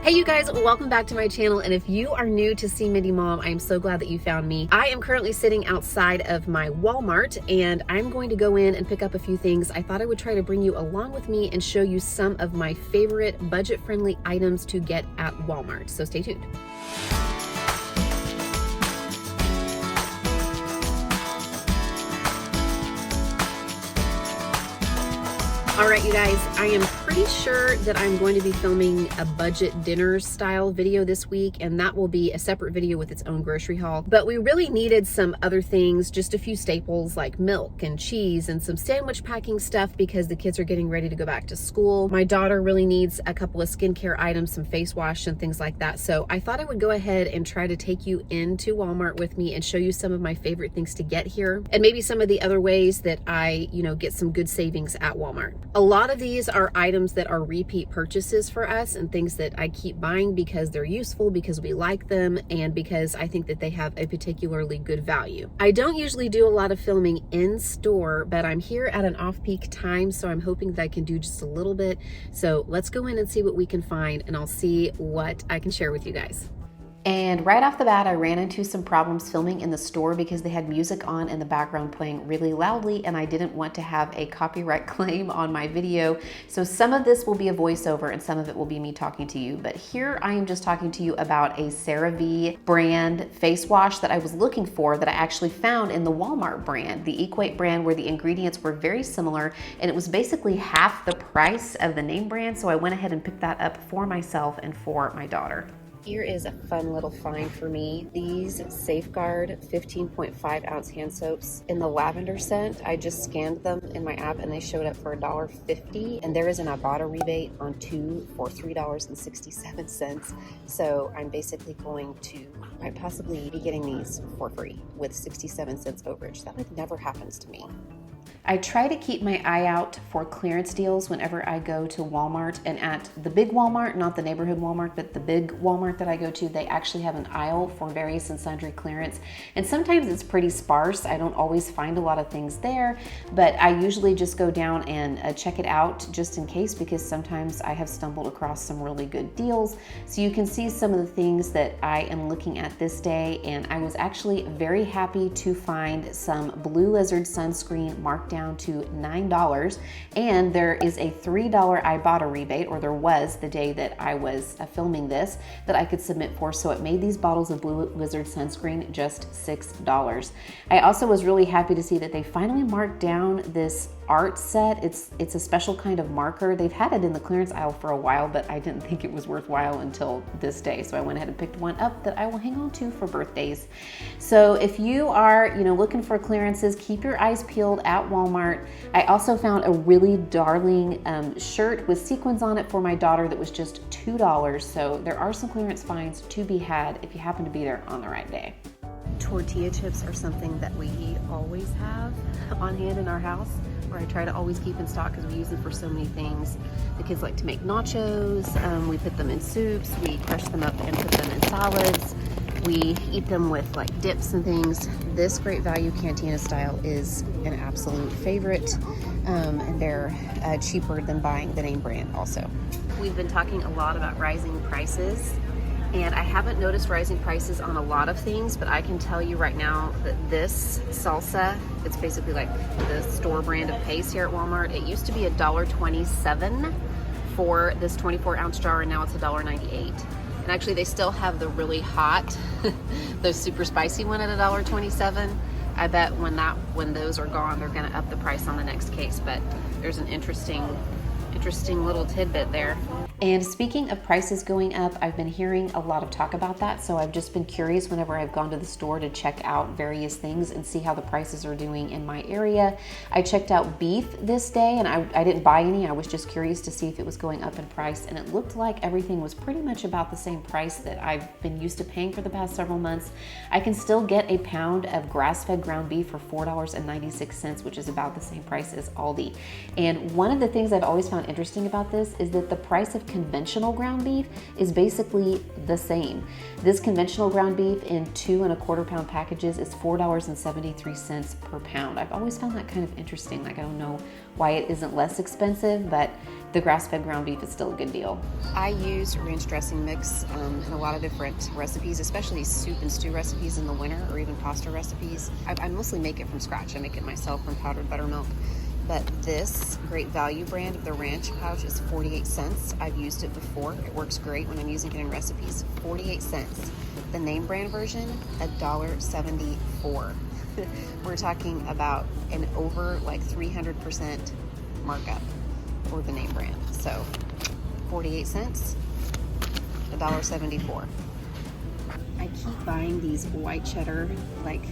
Hey you guys, welcome back to my channel, and if you are new to See Mindy Mom, I am so glad that you found me. I am currently sitting outside of my Walmart and I'm going to go in and pick up a few things. I thought I would try to bring you along with me and show you some of my favorite budget-friendly items to get at Walmart, so stay tuned. All right, you guys, I am pretty sure that I'm going to be filming a budget dinner style video this week, and that will be a separate video with its own grocery haul. But we really needed some other things, just a few staples like milk and cheese and some sandwich packing stuff because the kids are getting ready to go back to school. My daughter really needs a couple of skincare items, some face wash and things like that. So I thought I would go ahead and try to take you into Walmart with me and show you some of my favorite things to get here, and maybe some of the other ways that I, get some good savings at Walmart. A lot of these are items that are repeat purchases for us and things that I keep buying because they're useful, because we like them, and because I think that they have a particularly good value. I don't usually do a lot of filming in store, but I'm here at an off-peak time, so I'm hoping that I can do just a little bit. So let's go in and see what we can find, and I'll see what I can share with you guys. And right off the bat, I ran into some problems filming in the store because they had music on in the background playing really loudly, and I didn't want to have a copyright claim on my video. So some of this will be a voiceover and some of it will be me talking to you. But here I am just talking to you about a CeraVe brand face wash that I was looking for that I actually found in the Walmart brand, the Equate brand, where the ingredients were very similar, and it was basically half the price of the name brand. So I went ahead and picked that up for myself and for my daughter. Here is a fun little find for me. These Safeguard 15.5 ounce hand soaps in the lavender scent. I just scanned them in my app and they showed up for $1.50, and there is an Ibotta rebate on 2 for $3.67. So I'm basically going to might possibly be getting these for free with 67 cents overage. That like never happens to me. I try to keep my eye out for clearance deals whenever I go to Walmart, and at the big Walmart, not the neighborhood Walmart, but the big Walmart that I go to, they actually have an aisle for various and sundry clearance. And sometimes it's pretty sparse. I don't always find a lot of things there, but I usually just go down and check it out just in case, because sometimes I have stumbled across some really good deals. So you can see some of the things that I am looking at this day, and I was actually very happy to find some Blue Lizard sunscreen marked down to $9, and there is a $3 Ibotta rebate, or there was the day that I was filming this, that I could submit for, so it made these bottles of Blue Lizard sunscreen just $6. I also was really happy to see that they finally marked down this art set. It's a special kind of marker. They've had it in the clearance aisle for a while, but I didn't think it was worthwhile until this day. So I went ahead and picked one up that I will hang on to for birthdays. So if you are, looking for clearances, keep your eyes peeled at Walmart. I also found a really darling shirt with sequins on it for my daughter that was just $2. So there are some clearance finds to be had if you happen to be there on the right day. Tortilla chips are something that we always have on hand in our house, or I try to always keep in stock because we use them for so many things. The kids like to make nachos, we put them in soups, we crush them up and put them in salads, we eat them with like dips and things. This Great Value Cantina style is an absolute favorite, and they're cheaper than buying the name brand also. We've been talking a lot about rising prices, and I haven't noticed rising prices on a lot of things, but I can tell you right now that this salsa, it's basically like the store brand of paste here at Walmart. It used to be $1.27 for this 24-ounce jar, and now it's $1.98. And actually they still have the really hot, the super spicy one at $1.27. I bet when those are gone, they're gonna up the price on the next case, but there's an interesting little tidbit there. And speaking of prices going up, I've been hearing a lot of talk about that, so I've just been curious whenever I've gone to the store to check out various things and see how the prices are doing in my area. I checked out beef this day, and I didn't buy any. I was just curious to see if it was going up in price, and it looked like everything was pretty much about the same price that I've been used to paying for the past several months. I can still get a pound of grass-fed ground beef for $4.96, which is about the same price as Aldi. And one of the things I've always found interesting about this is that the price of conventional ground beef is basically the same. This conventional ground beef in 2 1/4 pound packages is $4.73 per pound. I've always found that kind of interesting. Like, I don't know why it isn't less expensive, but the grass-fed ground beef is still a good deal. I use ranch dressing mix in a lot of different recipes, especially soup and stew recipes in the winter, or even pasta recipes. I mostly make it from scratch. I make it myself from powdered buttermilk. But this Great Value brand of the ranch pouch is 48 cents. I've used it before. It works great when I'm using it in recipes. 48 cents. The name brand version, $1.74. We're talking about an over like 300% markup for the name brand. So 48 cents, $1.74. I keep buying these white cheddar, like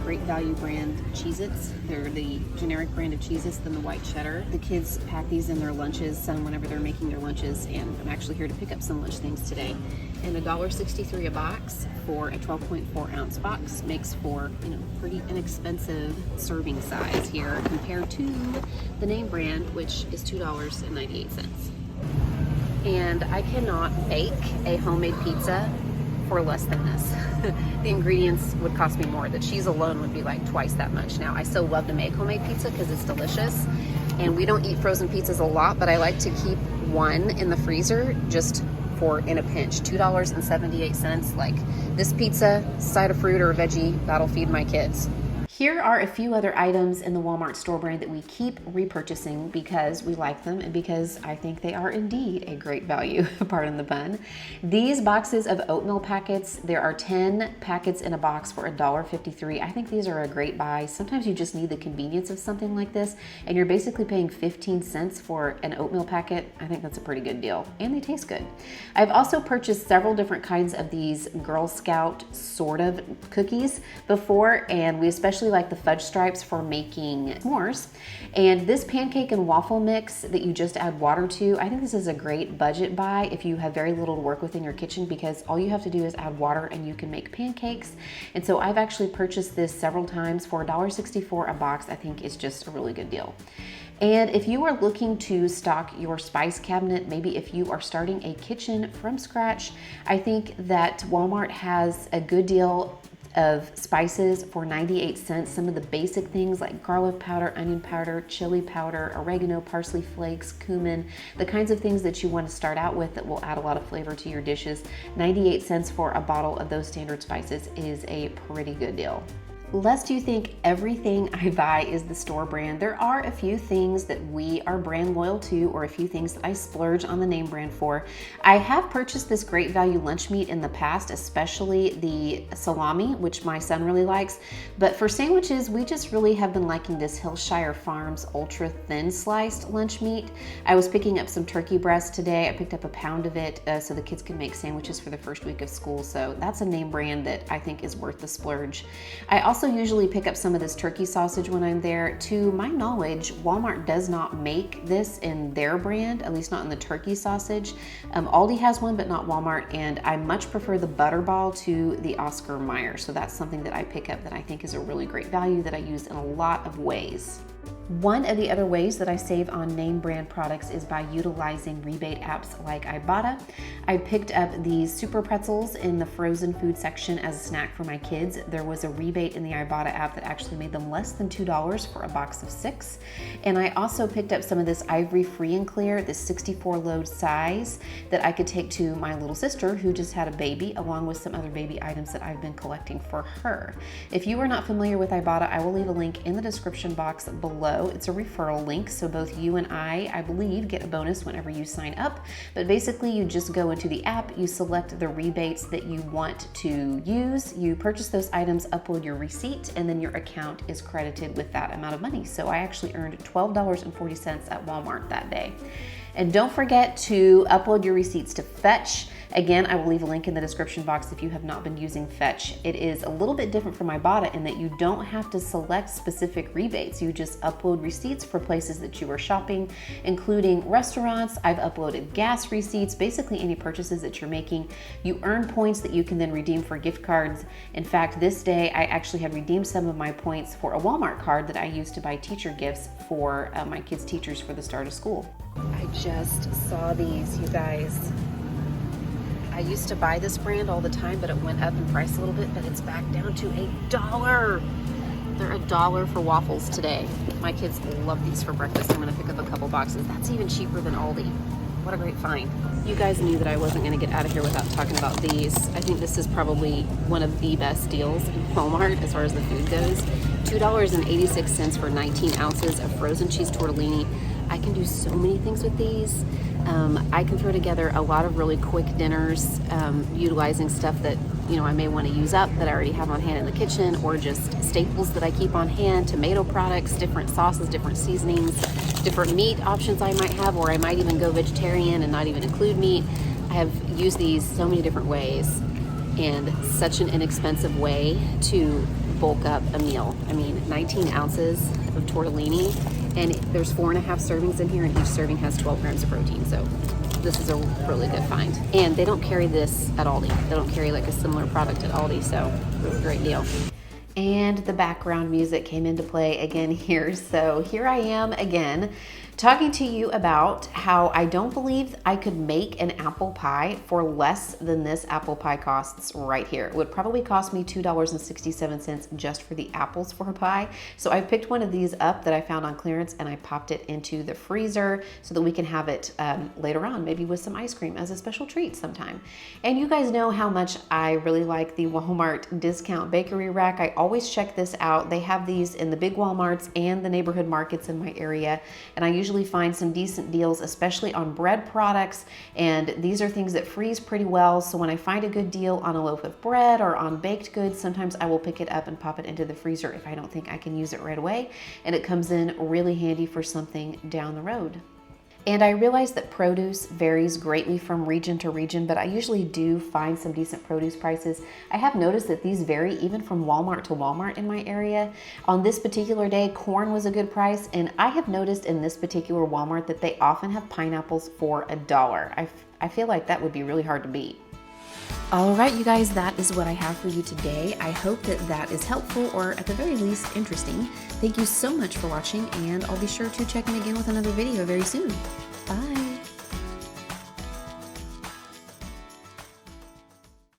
Great Value brand Cheez-Its. They're the generic brand of Cheez-Its than the white cheddar. The kids pack these in their lunches whenever they're making their lunches, and I'm actually here to pick up some lunch things today. And $1.63 a box for a 12.4 ounce box makes for, pretty inexpensive serving size here compared to the name brand, which is $2.98. And I cannot bake a homemade pizza for less than this. The ingredients would cost me more. The cheese alone would be like twice that much. Now, I still love to make homemade pizza because it's delicious, and we don't eat frozen pizzas a lot, but I like to keep one in the freezer just for in a pinch. $2.78. Like, this pizza, side of fruit or a veggie, that'll feed my kids. Here are a few other items in the Walmart store brand that we keep repurchasing because we like them and because I think they are indeed a great value, pardon the pun. These boxes of oatmeal packets, there are 10 packets in a box for $1.53. I think these are a great buy. Sometimes you just need the convenience of something like this, and you're basically paying 15 cents for an oatmeal packet. I think that's a pretty good deal, and they taste good. I've also purchased several different kinds of these Girl Scout sort of cookies before, and we especially like the fudge stripes for making s'mores. And this pancake and waffle mix that you just add water to, I think this is a great budget buy if you have very little to work with in your kitchen, because all you have to do is add water and you can make pancakes. And so I've actually purchased this several times for $1.64 a box. I think it's just a really good deal. And if you are looking to stock your spice cabinet, maybe if you are starting a kitchen from scratch, I think that Walmart has a good deal of spices for 98 cents. Some of the basic things like garlic powder, onion powder, chili powder, oregano, parsley flakes, cumin, the kinds of things that you want to start out with that will add a lot of flavor to your dishes. 98 cents for a bottle of those standard spices is a pretty good deal. Lest you think everything I buy is the store brand, there are a few things that we are brand loyal to, or a few things that I splurge on the name brand for. I have purchased this Great Value lunch meat in the past, especially the salami, which my son really likes. But for sandwiches, we just really have been liking this Hillshire Farms ultra thin sliced lunch meat. I was picking up some turkey breast today. I picked up a pound of it so the kids can make sandwiches for the first week of school. So that's a name brand that I think is worth the splurge. I also usually pick up some of this turkey sausage when I'm there. To my knowledge, Walmart does not make this in their brand, at least not in the turkey sausage. Aldi has one, but not Walmart, and I much prefer the Butterball to the Oscar Mayer. So that's something that I pick up that I think is a really great value that I use in a lot of ways. One of the other ways that I save on name brand products is by utilizing rebate apps like Ibotta. I picked up these super pretzels in the frozen food section as a snack for my kids. There was a rebate in the Ibotta app that actually made them less than $2 for a box of 6. And I also picked up some of this Ivory Free and Clear, this 64 load size that I could take to my little sister who just had a baby, along with some other baby items that I've been collecting for her. If you are not familiar with Ibotta, I will leave a link in the description box below. It's a referral link, so both you and I believe, get a bonus whenever you sign up. But basically, you just go into the app, you select the rebates that you want to use, you purchase those items, upload your receipt, and then your account is credited with that amount of money. So I actually earned $12.40 at Walmart that day. And don't forget to upload your receipts to Fetch. Again, I will leave a link in the description box if you have not been using Fetch. It is a little bit different from Ibotta in that you don't have to select specific rebates. You just upload receipts for places that you are shopping, including restaurants. I've uploaded gas receipts, basically any purchases that you're making. You earn points that you can then redeem for gift cards. In fact, this day I actually had redeemed some of my points for a Walmart card that I used to buy teacher gifts for my kids' teachers for the start of school. I just saw these, you guys. I used to buy this brand all the time, but it went up in price a little bit, but it's back down to $1. They're $1 for waffles today. My kids love these for breakfast. I'm gonna pick up a couple boxes. That's even cheaper than Aldi. What a great find. You guys knew that I wasn't gonna get out of here without talking about these. I think this is probably one of the best deals in Walmart as far as the food goes. $2.86 for 19 ounces of frozen cheese tortellini. I can do so many things with these. I can throw together a lot of really quick dinners, utilizing stuff that I may want to use up that I already have on hand in the kitchen, or just staples that I keep on hand, tomato products, different sauces, different seasonings, different meat options I might have, or I might even go vegetarian and not even include meat. I have used these so many different ways, and such an inexpensive way to bulk up a meal. I mean, 19 ounces of tortellini, and there's 4.5 servings in here, and each serving has 12 grams of protein. So this is a really good find. And they don't carry this at Aldi. They don't carry like a similar product at Aldi, so it's a great deal. And the background music came into play again here. So here I am again, talking to you about how I don't believe I could make an apple pie for less than this apple pie costs right here. It would probably cost me $2.67 just for the apples for a pie. So I picked one of these up that I found on clearance, and I popped it into the freezer so that we can have it later on, maybe with some ice cream as a special treat sometime. And you guys know how much I really like the Walmart discount bakery rack. I always check this out. They have these in the big Walmarts and the neighborhood markets in my area, and I usually find some decent deals, especially on bread products, and these are things that freeze pretty well. So when I find a good deal on a loaf of bread or on baked goods, sometimes I will pick it up and pop it into the freezer if I don't think I can use it right away, and it comes in really handy for something down the road. And I realize that produce varies greatly from region to region, but I usually do find some decent produce prices. I have noticed that these vary even from Walmart to Walmart in my area. On this particular day, corn was a good price, and I have noticed in this particular Walmart that they often have pineapples for $1. I feel like that would be really hard to beat. All right, you guys, that is what I have for you today. I hope that that is helpful, or at the very least interesting. Thank you so much for watching, and I'll be sure to check in again with another video very soon. Bye.